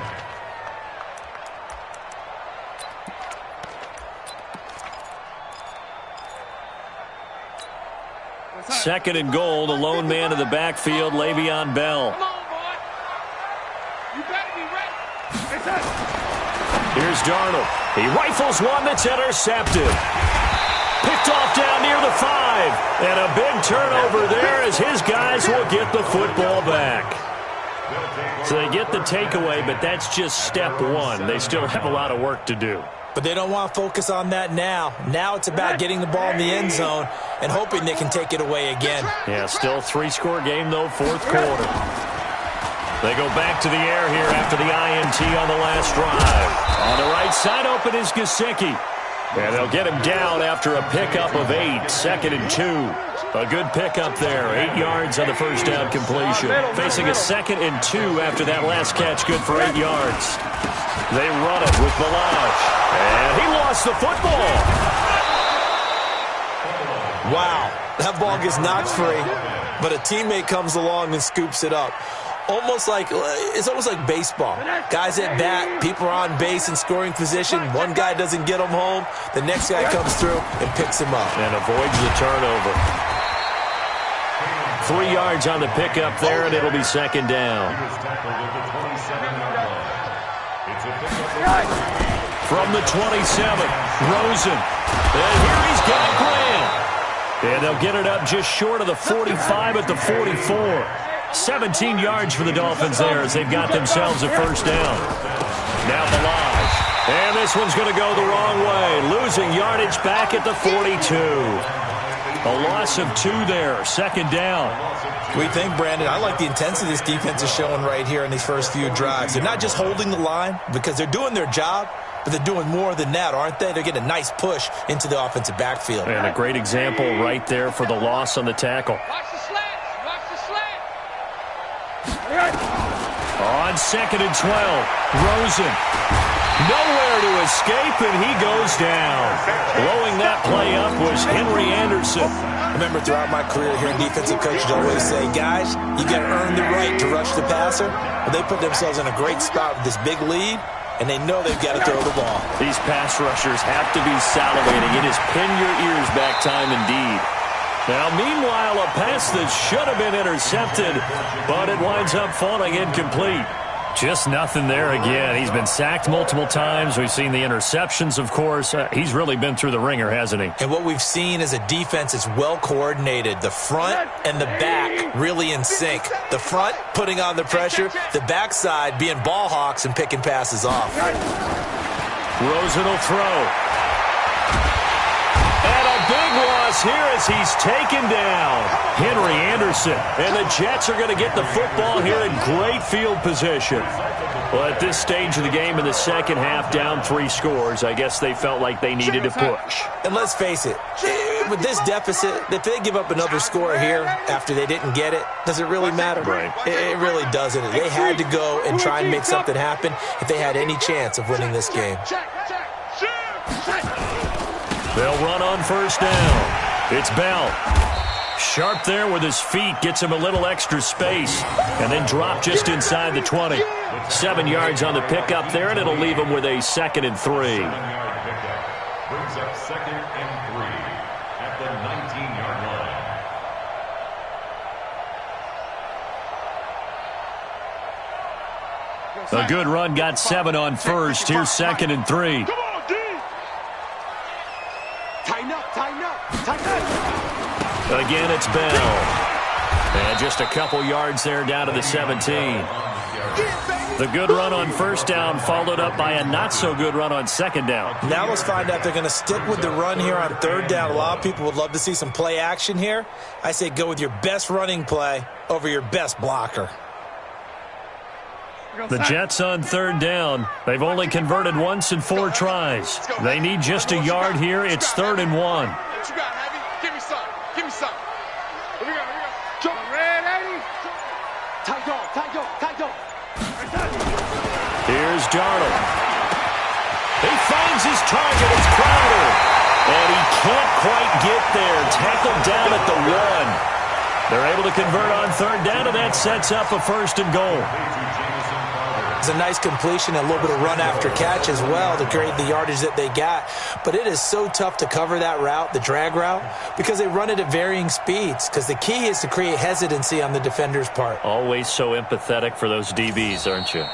[SPEAKER 3] Second and goal, the lone man in the backfield, Le'Veon Bell.
[SPEAKER 5] Come on, boy. You better be ready.
[SPEAKER 3] Here's Darnold. He rifles one that's intercepted. Picked off down near the 5. And a big turnover there as his guys will get the football back. So they get the takeaway, but that's just step 1. They still have a lot of work to do.
[SPEAKER 6] But they don't want to focus on that now. Now it's about getting the ball in the end zone and hoping they can take it away again.
[SPEAKER 3] Yeah, still 3-score game, though, fourth quarter. They go back to the air here after the INT on the last drive. On the right side, open is Gesicki. And they'll get him down after a pickup of 8, second and 2. A good pickup there, 8 yards on the first down completion. Facing a second and 2 after that last catch, good for 8 yards. They run it with Balaj. And he lost the football.
[SPEAKER 6] Wow, that ball gets knocked free, but a teammate comes along and scoops it up. It's almost like baseball. Guys at bat, people are on base in scoring position. One guy doesn't get him home. The next guy comes through and picks him up.
[SPEAKER 3] And avoids the turnover. 3 yards on the pickup there, and it'll be second down. From the 27, Rosen. And here he's got Grant. And they'll get it up just short of the 45 at the 44. 17 yards for the Dolphins there as they've got themselves a first down. Now Balaj. And this one's going to go the wrong way. Losing yardage back at the 42. A loss of 2 there. Second down.
[SPEAKER 6] We think, Brandon, I like the intensity this defense is showing right here in these first few drives. They're not just holding the line because they're doing their job, but they're doing more than that, aren't they? They're getting a nice push into the offensive backfield.
[SPEAKER 3] And a great example right there for the loss on the tackle.
[SPEAKER 5] Watch the slats. Watch the slats.
[SPEAKER 3] On second and 12, Rosen. Nowhere to escape, and he goes down. Blowing that play up was Henry Anderson.
[SPEAKER 6] Remember, throughout my career here, defensive coaches always say, guys, you got to earn the right to rush the passer. But they put themselves in a great spot with this big lead, and they know they've got to throw the ball.
[SPEAKER 3] These pass rushers have to be salivating. It is pin your ears back time indeed. Now, meanwhile, a pass that should have been intercepted, but it winds up falling incomplete. Just nothing there again. He's been sacked multiple times. We've seen the interceptions, of course. He's really been through the ringer, hasn't he?
[SPEAKER 6] And what we've seen is a defense that's well coordinated. The front and the back really in sync. The front putting on the pressure. The backside being ball hawks and picking passes off.
[SPEAKER 3] Rosen will throw. And a big loss here as he's taken down. Henry Anderson. And the Jets are going to get the football here in great field position. Well, at this stage of the game in the second half, down 3 scores, I guess they felt like they needed to push.
[SPEAKER 6] And let's face it, with this deficit, if they give up another score here after they didn't get it, does it really matter?
[SPEAKER 3] Right.
[SPEAKER 6] It really doesn't. They had to go and try and make something happen if they had any chance of winning this game.
[SPEAKER 3] They'll run on first down. It's Bell. Sharp there with his feet, gets him a little extra space, and then drop just inside the 20. 7 yards on the pickup there, and it'll leave him with a 2nd and 3.
[SPEAKER 4] 7-yard pickup brings up 2nd and 3 at the 19-yard line.
[SPEAKER 3] A good run got 7 on first. Here's 2nd and 3.
[SPEAKER 5] Come on, D. Tighten up, tighten up, tighten up.
[SPEAKER 3] Again, it's Bell. And just a couple yards there down to the 17. The good run on first down followed up by a not-so-good run on 2nd down.
[SPEAKER 6] Now let's find out if they're going to stick with the run here on 3rd down. A lot of people would love to see some play action here. I say go with your best running play over your best blocker.
[SPEAKER 3] The Jets on 3rd down. They've only converted once in 4 tries. They need just a yard here. It's 3rd and 1.
[SPEAKER 5] What you got, Heavy? Give me some. Give me some. Here we go, here we go. Jump, red, 80. Tight dog, tight dog, tight dog.
[SPEAKER 3] Here's Darnold. He finds his target. It's Crowder. And he can't quite get there. Tackled down at the 1. They're able to convert on 3rd down, and that sets up a 1st and goal.
[SPEAKER 6] It's a nice completion, a little bit of run after catch as well to create the yardage that they got. But it is so tough to cover that route, the drag route, because they run it at varying speeds. Because the key is to create hesitancy on the defender's part.
[SPEAKER 3] Always so empathetic for those DBs, aren't you?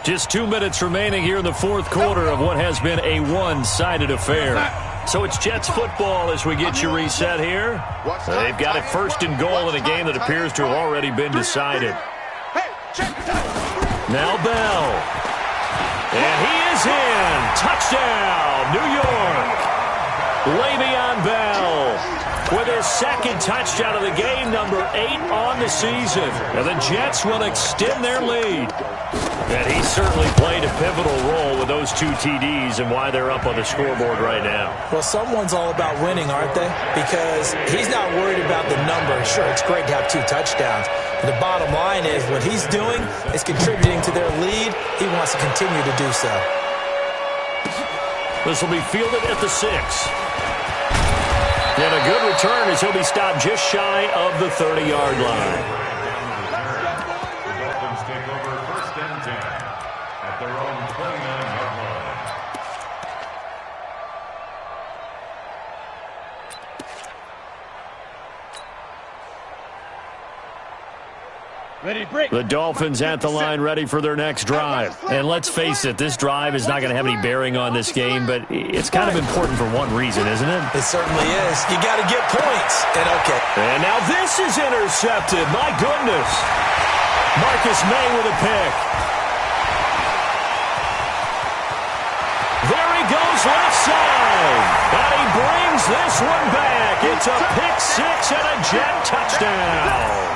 [SPEAKER 3] Just 2 minutes remaining here in the 4th quarter of what has been a one-sided affair. So it's Jets football as we get you reset here. They've got it 1st and goal in a game that appears to have already been decided. Now Bell. And he is in. Touchdown, New York. Le'Veon Bell with his 2nd touchdown of the game, number 8 on the season. And the Jets will extend their lead. And he certainly played a pivotal role with those 2 TDs and why they're up on the scoreboard right now.
[SPEAKER 6] Well, someone's all about winning, aren't they? Because he's not worried about the number. Sure, it's great to have 2 touchdowns. But the bottom line is what he's doing is contributing to their lead. He wants to continue to do so.
[SPEAKER 3] This will be fielded at the 6. And a good return as he'll be stopped just shy of the 30-yard line.
[SPEAKER 4] Take over 1st and 10 at their own 29-yard line.
[SPEAKER 5] Ready, break.
[SPEAKER 3] The Dolphins at the line ready for their next drive. And let's face it, this drive is not going to have any bearing on this game, but it's kind of important for one reason, isn't it?
[SPEAKER 6] It certainly is. You got to get points.
[SPEAKER 3] And now this is intercepted. My goodness. Marcus May with a pick. There he goes left side. And he brings this one back. It's a pick 6 and a Jet touchdown.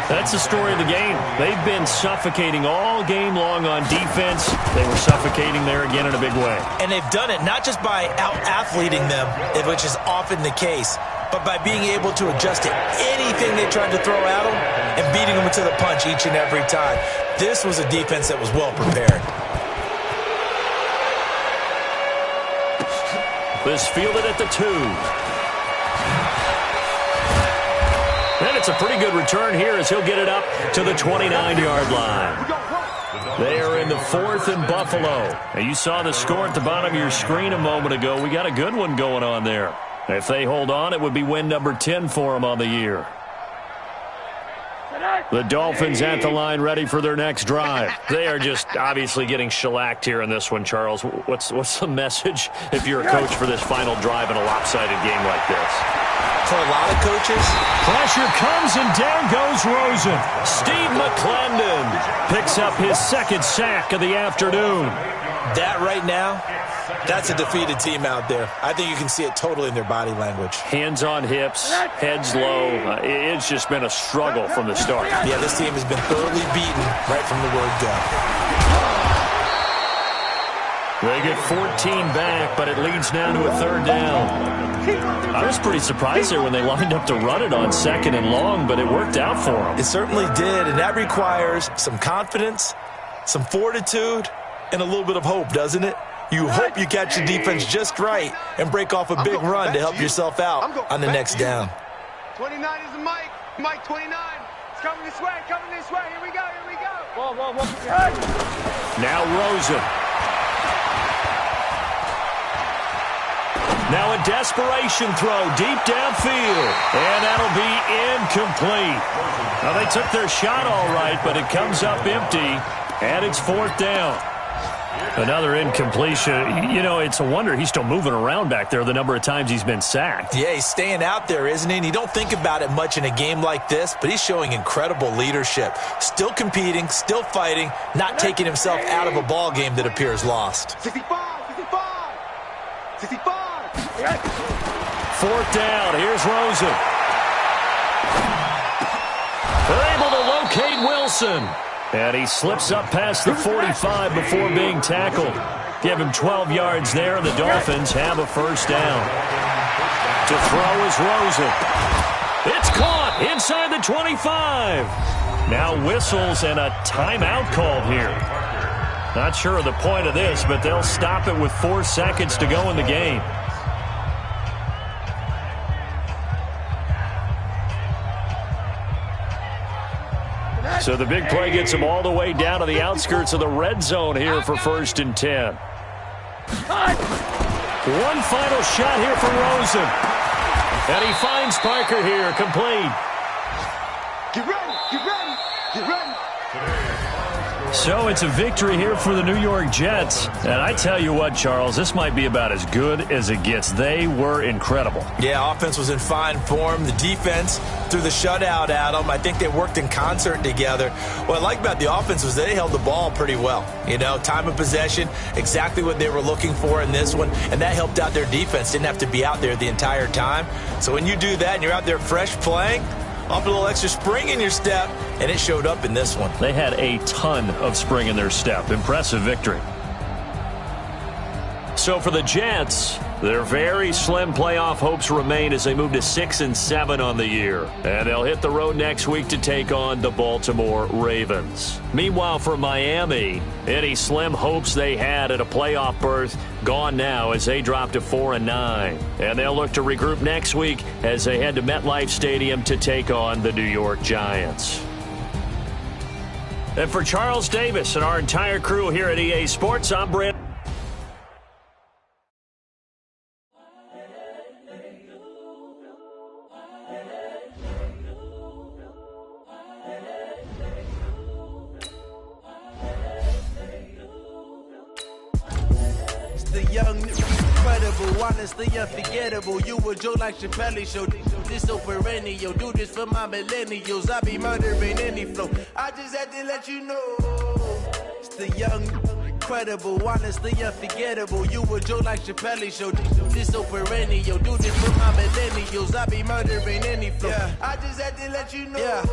[SPEAKER 3] That's the story of the game. They've been suffocating all game long on defense. They were suffocating there again in a big way.
[SPEAKER 6] And they've done it not just by out-athleting them, which is often the case, but by being able to adjust to anything they tried to throw at them and beating them to the punch each and every time. This was a defense that was well prepared.
[SPEAKER 3] This fielded at the 2. And it's a pretty good return here as he'll get it up to the 29-yard line. They are in the 4th and Buffalo. And you saw the score at the bottom of your screen a moment ago. We got a good one going on there. If they hold on, it would be win number 10 for them on the year. The Dolphins at the line ready for their next drive. They are just obviously getting shellacked here in this one, Charles. What's the message if you're a coach for this final drive in a lopsided game like this?
[SPEAKER 6] For a lot of coaches,
[SPEAKER 3] pressure comes and down goes Rosen. Steve McClendon picks up his 2nd sack of the afternoon.
[SPEAKER 6] That right now, that's a defeated team out there. I think you can see it totally in their body language.
[SPEAKER 3] Hands on hips, heads low. It's just been a struggle from the start.
[SPEAKER 6] Yeah, this team has been thoroughly beaten right from the word go.
[SPEAKER 3] They get 14 back, but it leads now to a 3rd down. I was pretty surprised there when they lined up to run it on 2nd and long, but it worked out for them.
[SPEAKER 6] It certainly did, and that requires some confidence, some fortitude, and a little bit of hope, doesn't it? You hope you catch the defense just right and break off a big run to help yourself out on the next down.
[SPEAKER 5] 29 is the Mike. Mike 29. It's coming this way, coming this way. Here we go, here we go. Whoa.
[SPEAKER 3] Now Rosen. Now a desperation throw deep downfield. And that'll be incomplete. Now they took their shot all right, but it comes up empty. And it's 4th down. Another incompletion. You know, it's a wonder he's still moving around back there the number of times he's been sacked.
[SPEAKER 6] Yeah, he's staying out there, isn't he? And you don't think about it much in a game like this, but he's showing incredible leadership. Still competing, still fighting, not taking himself out of a ball game that appears lost.
[SPEAKER 5] 65.
[SPEAKER 3] 4th down. Here's Rosen. They're able to locate Wilson. And he slips up past the 45 before being tackled. Give him 12 yards there, and the Dolphins have a 1st down. To throw is Rosen. It's caught inside the 25. Now whistles and a timeout called here. Not sure of the point of this, but they'll stop it with 4 seconds to go in the game. So the big play gets him all the way down to the outskirts of the red zone here for 1st and 10. One final shot here for Rosen. And he finds Parker here, complete.
[SPEAKER 5] Get ready, get ready, get ready.
[SPEAKER 3] So it's a victory here for the New York Jets. And I tell you what, Charles, this might be about as good as it gets. They were incredible.
[SPEAKER 6] Yeah, offense was in fine form. The defense threw the shutout at them. I think they worked in concert together. What I like about the offense was they held the ball pretty well. You know, time of possession, exactly what they were looking for in this one, and that helped out their defense. Didn't have to be out there the entire time. So when you do that and you're out there fresh playing, off a little extra spring in your step, and it showed up in this one.
[SPEAKER 3] They had a ton of spring in their step. Impressive victory. So for the Jets, their very slim playoff hopes remain as they move to 6-7 on the year. And they'll hit the road next week to take on the Baltimore Ravens. Meanwhile, for Miami, any slim hopes they had at a playoff berth gone now as they drop to 4-9. And they'll look to regroup next week as they head to MetLife Stadium to take on the New York Giants. And for Charles Davis and our entire crew here at EA Sports, I'm Brent.
[SPEAKER 7] The young, incredible, honestly unforgettable. You a Joe like Chappelle show. This so perennial. Do this for my millennials. I be murdering any flow. I just had to let you know. It's the young, incredible, honestly unforgettable. You a Joe like Chappelle show. This so perennial. Do this for my millennials. I be murdering any flow. Yeah. I just had to let you know. Yeah.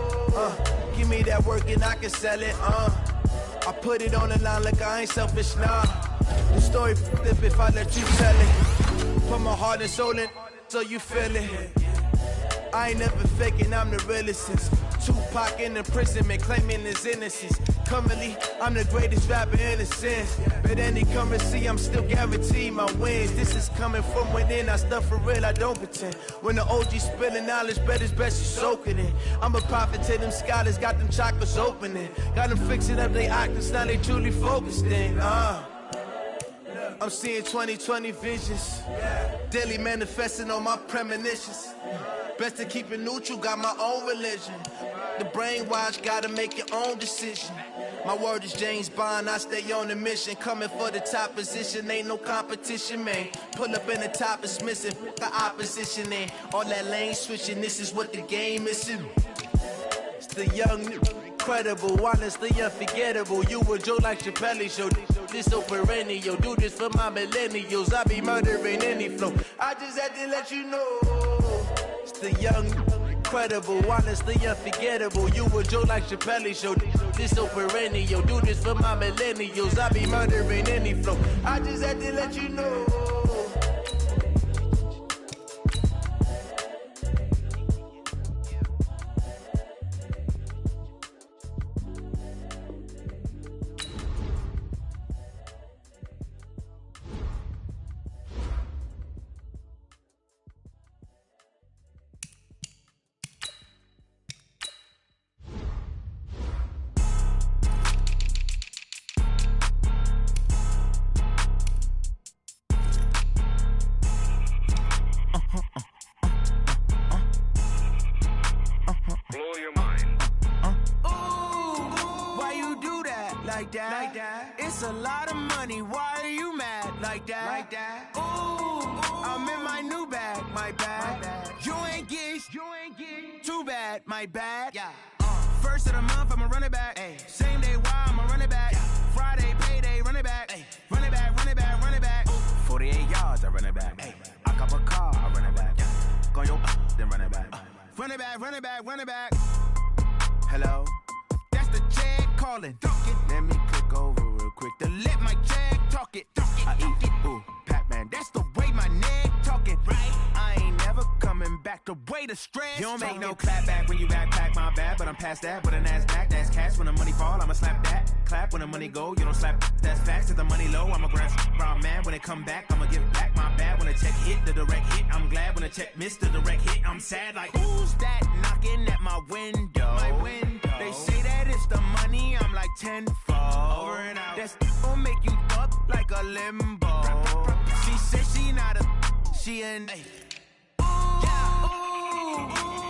[SPEAKER 7] Give me that work and I can sell it. I put it on the line like I ain't selfish, nah. The story flip if I let you tell it. Put my heart and soul in so you feel it. I ain't never faking, I'm the realest since Tupac in imprisonment, claiming his innocence. Currently, I'm the greatest rapper in a sense. But any currency, I'm still guaranteed my wins. This is coming from within, I stuff for real, I don't pretend. When the OG spilling knowledge, bet it's best you soak it in. I'm a prophet to them scholars, got them chakras opening. Got them fixing up they octaves, now they truly focused in. I'm seeing 2020 visions. Daily manifesting on my premonitions. Best to keep it neutral, got my own religion. The brainwash, gotta make your own decision. My word is James Bond, I stay on a mission. Coming for the top position, ain't no competition, man. Pull up in the top, it's missing, the opposition in. All that lane switching, this is what the game is. It's the young, incredible, honestly unforgettable. You a Joe like Chappelle show. This so perennial. Do this for my millennials. I be murdering any flow. I just had to let you know. It's the young, incredible, honestly unforgettable. You a Joe like Chappelle show. This so perennial. Do this for my millennials. I be murdering any flow. I just had to let you know. like that. It's a lot of money, why are you mad like that? Ooh, I'm in my new bag, my bad. You ain't get too bad, my bad. Yeah. First of the month, I'ma run it back. Ay. Same day, why I'ma run it back. Friday, payday, run it back. Ay. Run it back, run it back, run it back. 48 yards, I run it back. Ay. I cop a car, I run it back. Go your then run it back. Run it back, run it back, run it back. Hello, that's the jag calling. Let me click over real quick to let my jag talk it. I eat it, ooh, Pac-Man. That's the way my neck talking. Right, I ain't never coming back. The way the stress. You don't make no clap back when you backpack, my bad. But I'm past that. But a NASDAQ, that's cash. When the money fall, I'ma slap that. Clap when the money go, you don't slap. That's facts. Cause the money low, I'ma grab brown man. When it come back, I'ma give back my bad. When the check hit, the direct hit. I'm glad when the check missed the direct hit. I'm sad like, who's that knocking at my window? My window. They say that it's the money, I'm like tenfold. Over and out. That's gon' make you up like a limbo. She said she not a, she an.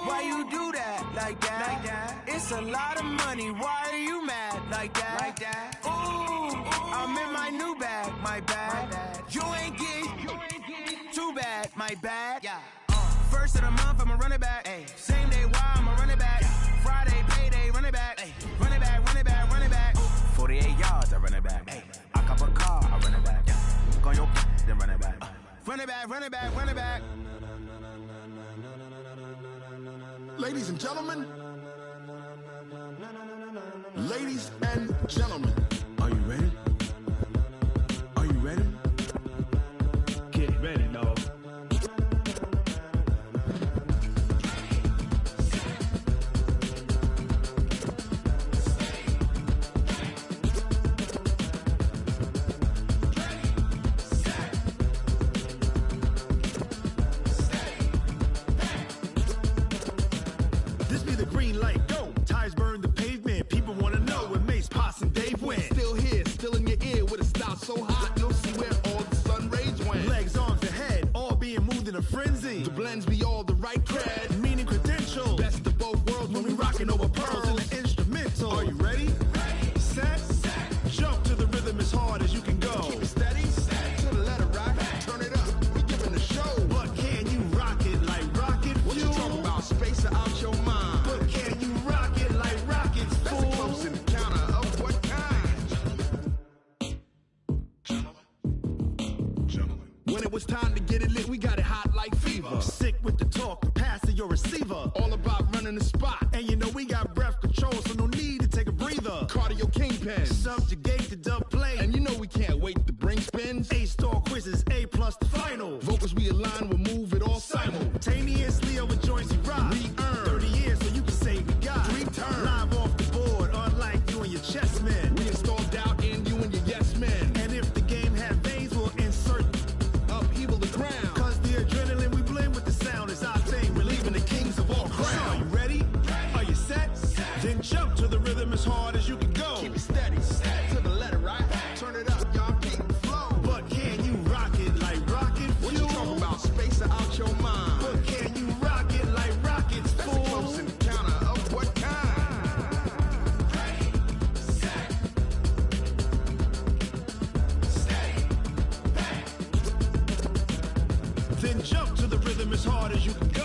[SPEAKER 7] Why you do that like that? It's a lot of money, why are you mad like that? Ooh, I'm in my new bag, my bad. You ain't get too bad, my bad. Yeah. First of the month, I'ma run it back. Ay. Same day, why I'ma run it back. Friday, payday, run it back. Ay. Run it back, run it back, run it back. 48 yards, I run it back. Ay. I cop a car, I run it back. Go your then run it back. Run it back, run it back, run it back.
[SPEAKER 5] Ladies and gentlemen, ladies and gentlemen, are you ready? Are you ready?
[SPEAKER 8] Get ready, dog.
[SPEAKER 5] So hot, you'll see where all the sun rays went.
[SPEAKER 8] Legs, arms, and head, all being moved in a frenzy.
[SPEAKER 5] The blends be all the right cred,
[SPEAKER 8] meaning credentials.
[SPEAKER 5] Best of both worlds when we rockin' over pearls
[SPEAKER 8] in the instrumental.
[SPEAKER 5] Are you ready?
[SPEAKER 8] Ready, set, jump to the rhythm as hard as you can go.
[SPEAKER 5] Keep it steady, to the letter right. Turn it up, we giving the show.
[SPEAKER 8] But can you rock it like rocket fuel?
[SPEAKER 5] What you talking about? Space or out your mind?
[SPEAKER 8] But can you rock it like rockets, fool?
[SPEAKER 5] That's a close encounter of what kind? When it was time to get it lit, we got it hot like fever.
[SPEAKER 8] Sick with the talk, pass to your receiver.
[SPEAKER 5] All about running the spot.
[SPEAKER 8] And you know we got breath control, so no need to take a breather.
[SPEAKER 5] Cardio kingpin.
[SPEAKER 8] Subjugate the dub play.
[SPEAKER 5] And you know we can't wait to bring spins.
[SPEAKER 8] A-star quizzes, A+ the final.
[SPEAKER 5] Vocals we align, we'll move it all
[SPEAKER 8] simultaneously over joints we rock.
[SPEAKER 5] We earn
[SPEAKER 8] 30 years so you can say we got
[SPEAKER 5] 3 turns.
[SPEAKER 8] Live off the board, unlike you and your chess men.
[SPEAKER 5] We install doubt in you and your yes men.
[SPEAKER 8] And if the game had veins, we'll insert
[SPEAKER 5] upheaval the ground.
[SPEAKER 8] Cause the adrenaline we blend with the sound is our thing. We're leaving the kings of all crowns. So are you ready? Are you set? Then jump to the rhythm as hard as you can go.
[SPEAKER 5] Keep it steady, to the letter right. Turn it up, y'all keep the flow.
[SPEAKER 8] But can you rock it like rocket fuel?
[SPEAKER 5] What you talking about? Space or out your mind?
[SPEAKER 8] But can you rock it like rockets,
[SPEAKER 5] That's
[SPEAKER 8] fool?
[SPEAKER 5] a close encounter of what kind?
[SPEAKER 2] Ready, set, steady, back.
[SPEAKER 8] Then jump to the rhythm as hard as you can go.